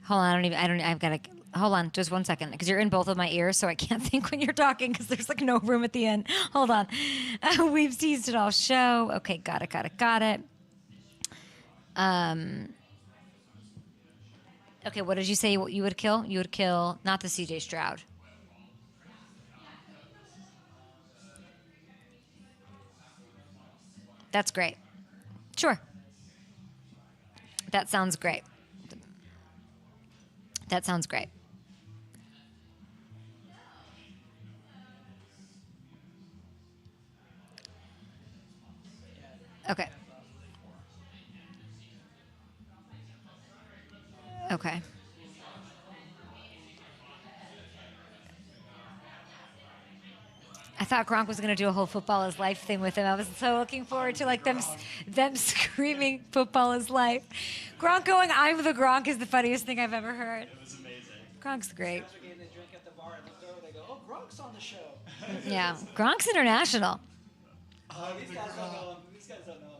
Hold on. I've got to, hold on just 1 second because you're in both of my ears, so I can't think when you're talking because there's like no room at the end. Hold on. We've teased it all show. Okay, got it. Okay, what did you say you would kill? You would kill not the CJ Stroud. That's great. Sure. That sounds great. That sounds great. Okay. Okay. I thought Gronk was going to do a whole football is life thing with him. I was so looking forward to like them screaming football is life. Gronk going, I'm the Gronk is the funniest thing I've ever heard.
It was amazing.
Gronk's great.
Guys are getting a drink at the bar and looked over, they go, oh, Gronk's on the show.
Yeah, Gronk's international.
These guys don't know him. These guys don't know him.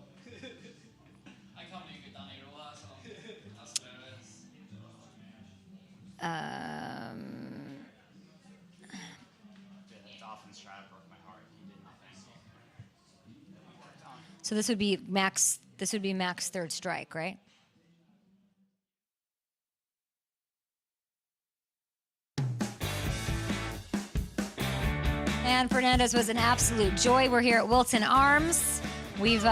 So this would be Max. This would be Mac's third strike, right? And Fernandez was an absolute joy. We're here at Wilton Arms. We've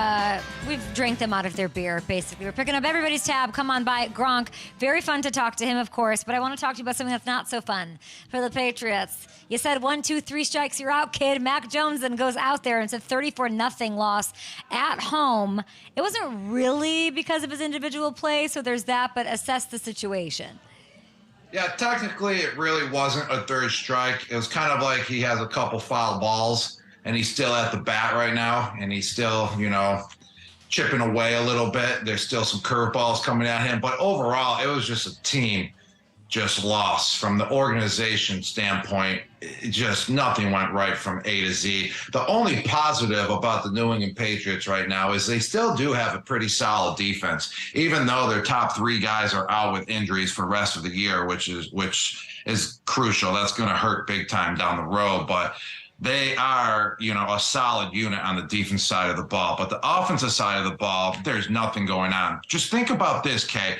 drank them out of their beer, basically. We're picking up everybody's tab. Come on by. Gronk, very fun to talk to him, of course, but I want to talk to you about something that's not so fun for the Patriots. You said 1, 2, 3 strikes, you're out, kid. Mac Jones then goes out there and it's a 34-0 loss at home. It wasn't really because of his individual play, so there's that, but assess the situation.
Yeah, technically it really wasn't a third strike. It was kind of like he has a couple foul balls and he's still at the bat right now and he's still, chipping away a little bit. There's still some curveballs coming at him, but overall it was just a team just lost from the organization standpoint. Nothing went right from A to Z. The only positive about the New England Patriots right now is they still do have a pretty solid defense, even though their top 3 guys are out with injuries for the rest of the year, which is crucial. That's going to hurt big time down the road, but they are, a solid unit on the defense side of the ball. But the offensive side of the ball, there's nothing going on. Just think about this, Kay.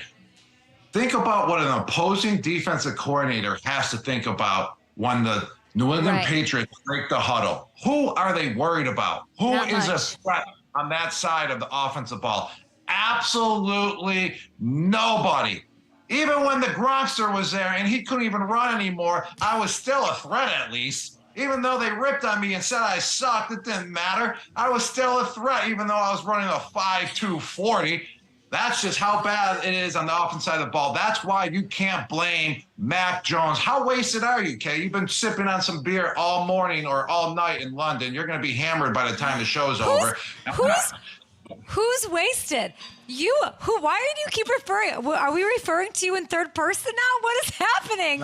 Think about what an opposing defensive coordinator has to think about when the New England Patriots break the huddle. Who are they worried about? Who is a threat on that side of the offensive ball? Absolutely nobody. Even when the Gronkster was there and he couldn't even run anymore, I was still a threat at least. Even though they ripped on me and said I sucked, it didn't matter. I was still a threat, even though I was running a 5.2 40. That's just how bad it is on the offense side of the ball. That's why you can't blame Mac Jones. How wasted are you, Kay? You've been sipping on some beer all morning or all night in London. You're going to be hammered by the time the show's over.
Who's wasted? You? Who? Why do you keep referring? Are we referring to you in third person now? What is happening?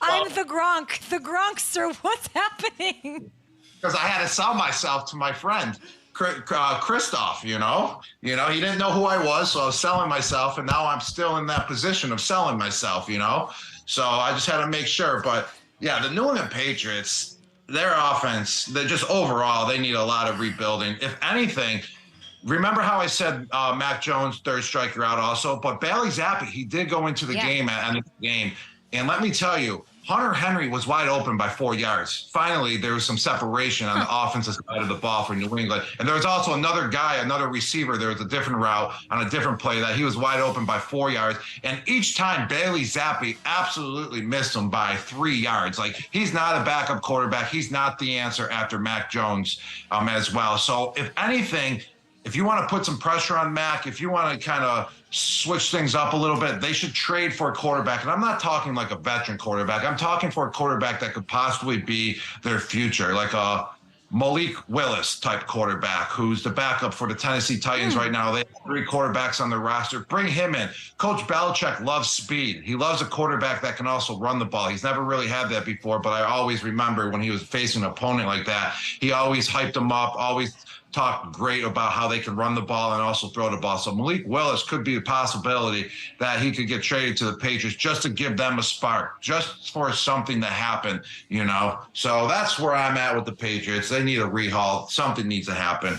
I'm the Gronk, the Gronkster. What's happening?
Because I had to sell myself to my friend. Christoph, you know, he didn't know who I was, so I was selling myself, and now I'm still in that position of selling myself, you know. So I just had to make sure. But yeah, the New England Patriots, their offense, they just overall, they need a lot of rebuilding. If anything, remember how I said Mac Jones, third striker out also, but Bailey Zappi, he did go into the game at the end of the game, and let me tell you, Hunter Henry was wide open by 4 yards. Finally, there was some separation on the offensive side of the ball for New England. And there was also another guy, another receiver. There was a different route on a different play that he was wide open by 4 yards. And each time, Bailey Zappi absolutely missed him by 3 yards. Like, he's not a backup quarterback. He's not the answer after Mac Jones as well. So, if anything, if you want to put some pressure on Mac, if you want to kind of switch things up a little bit, they should trade for a quarterback. And I'm not talking like a veteran quarterback. I'm talking for a quarterback that could possibly be their future, like a Malik Willis type quarterback who's the backup for the Tennessee Titans right now. They have 3 quarterbacks on their roster. Bring him in. Coach Belichick loves speed. He loves a quarterback that can also run the ball. He's never really had that before, but I always remember when he was facing an opponent like that, he always hyped him up, always talk great about how they can run the ball and also throw the ball. So Malik Willis could be a possibility that he could get traded to the Patriots just to give them a spark, just for something to happen, you know. So that's where I'm at with the Patriots. They need a rehaul. Something needs to happen.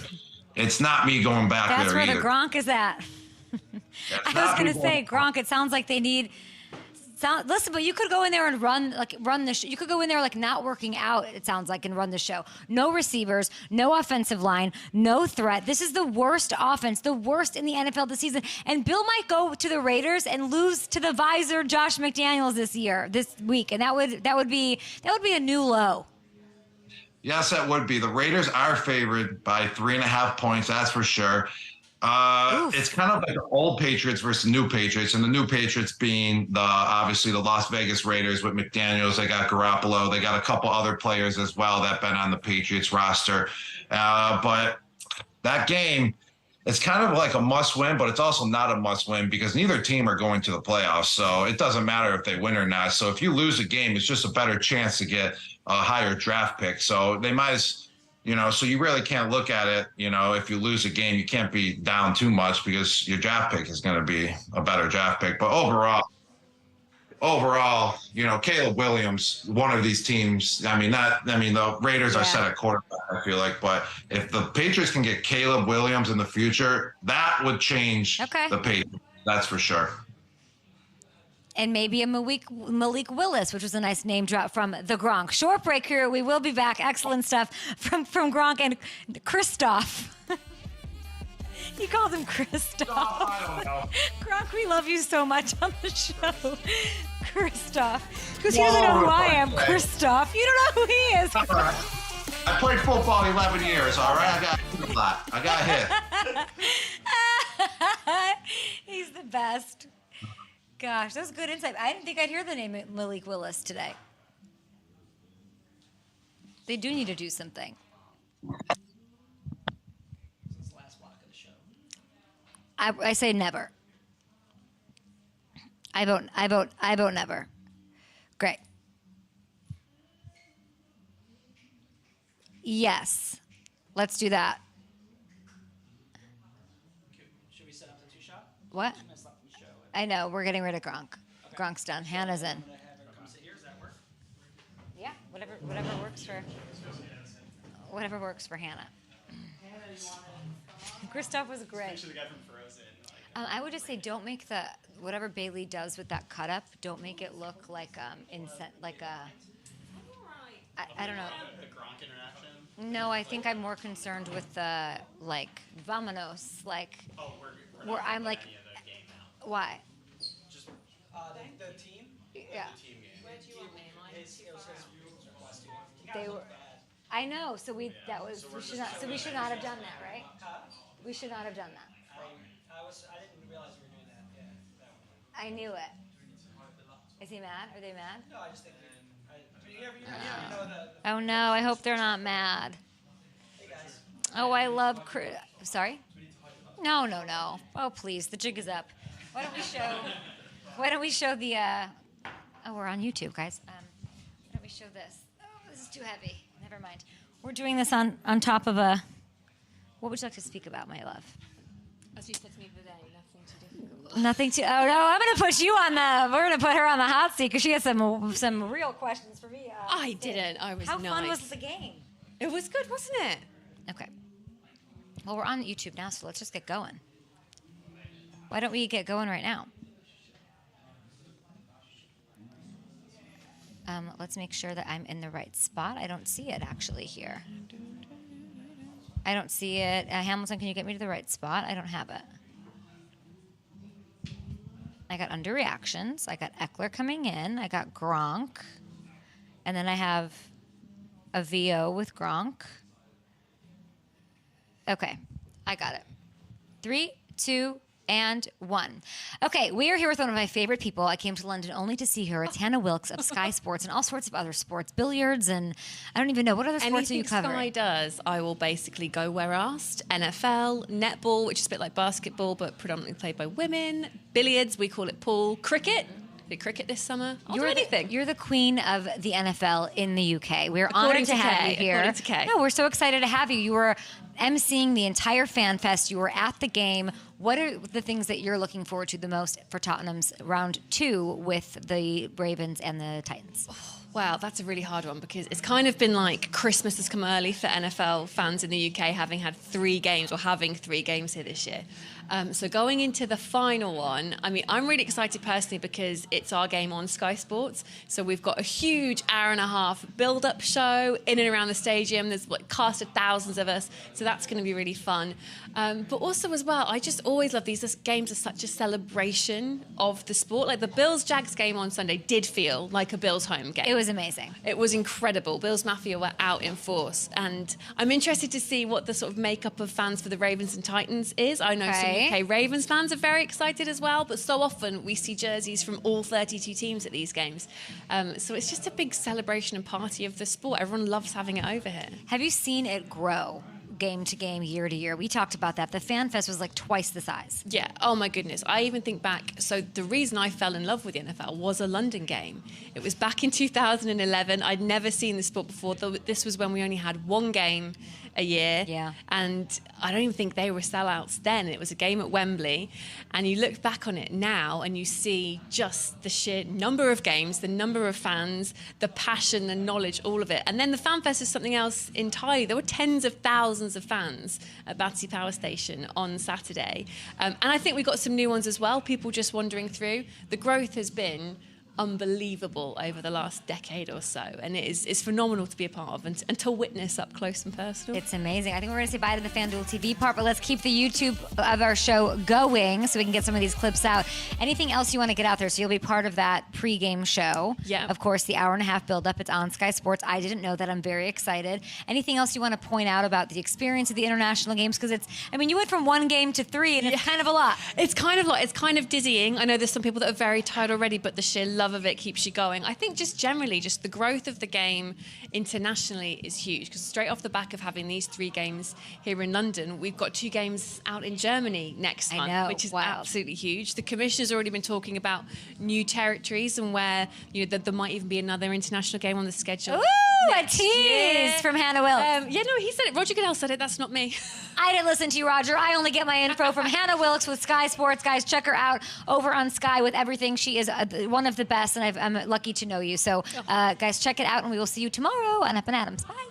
It's not me going back there either.
That's where the Gronk is at. I was going to say, Gronk, it sounds like they need... Listen, but you could go in there and run the show. You could go in there like not working out, it sounds like, and run the show. No receivers, no offensive line, no threat. This is the worst offense, the worst in the NFL this season. And Bill might go to the Raiders and lose to the visor Josh McDaniels this week, and that would be a new low.
Yes, that would be. The Raiders are favored by 3.5 points, that's for sure. It's kind of like the old Patriots versus the new Patriots, and the new Patriots being obviously the Las Vegas Raiders with McDaniels. They got Garoppolo. They got a couple other players as well that been on the Patriots roster. But that game, it's kind of like a must-win, but it's also not a must-win because neither team are going to the playoffs. So it doesn't matter if they win or not. So if you lose a game, it's just a better chance to get a higher draft pick. So they might as so you really can't look at it, if you lose a game, you can't be down too much because your draft pick is going to be a better draft pick. But overall, Caleb Williams, one of these teams, the Raiders are set at quarterback, I feel like. But if the Patriots can get Caleb Williams in the future, that would change the Patriots. That's for sure.
And maybe a Malik Willis, which was a nice name drop from the Gronk. Short break here. We will be back. Excellent stuff from Gronk and Christoph. He calls him Christoph.
I don't know.
Gronk, we love you so much on the show. Christoph. Because he doesn't know who I am. Christoph. You don't know who he is.
All right. I played football 11 years, all right? I got hit a lot. I got hit.
He's the best. Gosh, that was good insight. I didn't think I'd hear the name Malik Willis today. They do need to do something.
This last block of the show.
I say never. I vote never. Great. Yes. Let's do that.
Should we set up the 2-shot?
What? I know. We're getting rid of Gronk. Okay. Gronk's done. Hannah's in. Yeah, whatever works for Hannah. Christoph was great.
Especially the guy from Frozen.
I would just say don't make whatever Bailey does with that cut up. Don't make it look like I don't know.
The Gronk interaction.
No, I think I'm more concerned with the vamonos where I'm like. Why?
Just the team?
Yeah.
The team game. His requesting.
They were. I know. So we should not have done that, right? We should not have done that.
I didn't realize you were doing that. Yeah, that one.
I knew it. Is he mad? Are they mad?
No, I just think you know the.
Oh no! I hope they're not mad. Oh, I love. Sorry. No. Oh please, the jig is up. Why don't we show the? Oh, we're on YouTube, guys. Why don't we show this? Oh, this is too heavy. Never mind. We're doing this on top of a. What would you like to speak about, my love?
As you said to me the other day, nothing too difficult.
Nothing too. Oh no, I'm gonna put you on the. We're gonna put her on the hot seat because she has some real questions for me.
I didn't. I was.
How
nice.
fun was the game?
It was good, wasn't it?
Okay. Well, we're on YouTube now, so let's just get going. Why don't we get going right now? Let's make sure that I'm in the right spot. I don't see it actually here. I don't see it. Hamilton, can you get me to the right spot? I don't have it. I got underreactions. I got Eckler coming in. I got Gronk. And then I have a VO with Gronk. Okay, I got it. 3, 2, and 1. Okay, we are here with one of my favorite people. I came to London only to see her. It's Hannah Wilkes of Sky Sports and all sorts of other sports, billiards, and I don't even know. What other sports are you covering?
Anything Sky does, I will basically go where asked. NFL, netball, which is a bit like basketball, but predominantly played by women. Billiards, we call it pool. Cricket. Did cricket this summer? I'll do anything.
You're the queen of the NFL in the UK. We're honored to have you here.
According to Kay.
No, we're so excited to have you. You were emceeing the entire Fan Fest. You were at the game. What are the things that you're looking forward to the most for Tottenham's round 2 with the Ravens and the Titans?
Wow, that's a really hard one because it's kind of been like Christmas has come early for NFL fans in the UK, having had 3 games or having 3 games here this year. So going into the final one, I mean, I'm really excited personally because it's our game on Sky Sports. So we've got a huge hour-and-a-half build-up show in and around the stadium. There's like cast of thousands of us. So that's going to be really fun. But also as well, I just always love these games are such a celebration of the sport. Like the Bills-Jags game on Sunday did feel like a Bills home game.
It was amazing.
It was incredible. Bills Mafia were out in force. And I'm interested to see what the sort of makeup of fans for the Ravens and Titans is. I know some UK Ravens fans are very excited as well, but so often we see jerseys from all 32 teams at these games. So it's just a big celebration and party of the sport. Everyone loves having it over here.
Have you seen it grow? Game to game, year to year. We talked about that. The Fan Fest was like twice the size.
Yeah. Oh my goodness. I even think back. So the reason I fell in love with the NFL was a London game. It was back in 2011. I'd never seen the sport before. This was when we only had 1 game a year.
Yeah.
And I don't even think they were sellouts then. It was a game at Wembley. And you look back on it now and you see just the sheer number of games, the number of fans, the passion, the knowledge, all of it. And then the Fan Fest is something else entirely. There were tens of thousands of fans at Battersea Power Station on Saturday. And I think we got some new ones as well, people just wandering through. The growth has been unbelievable over the last decade or so, and it's phenomenal to be a part of and to witness up close and personal.
It's amazing. I think we're going to say bye to the FanDuel TV part, but let's keep the YouTube of our show going so we can get some of these clips out. Anything else you want to get out there? So you'll be part of that pregame show.
Yeah.
Of course, the hour-and-a-half build-up. It's on Sky Sports. I didn't know that. I'm very excited. Anything else you want to point out about the experience of the international games? Because you went from 1 game to 3, and it's kind of a lot.
It's kind of a lot. It's kind of dizzying. I know there's some people that are very tired already, but the sheer love of it keeps you going. I think just generally, just the growth of the game internationally is huge because straight off the back of having these 3 games here in London, we've got 2 games out in Germany next month, which is absolutely huge. The commissioner's already been talking about new territories and where there might even be another international game on the schedule.
Ooh, a tease from Hannah Wilkes.
He said it. Roger Goodell said it. That's not me.
I didn't listen to you, Roger. I only get my info from Hannah Wilkes with Sky Sports. Guys, check her out over on Sky with everything. She is one of the best, and I'm lucky to know you. So, guys, check it out, and we will see you tomorrow on Up and Adams. Bye.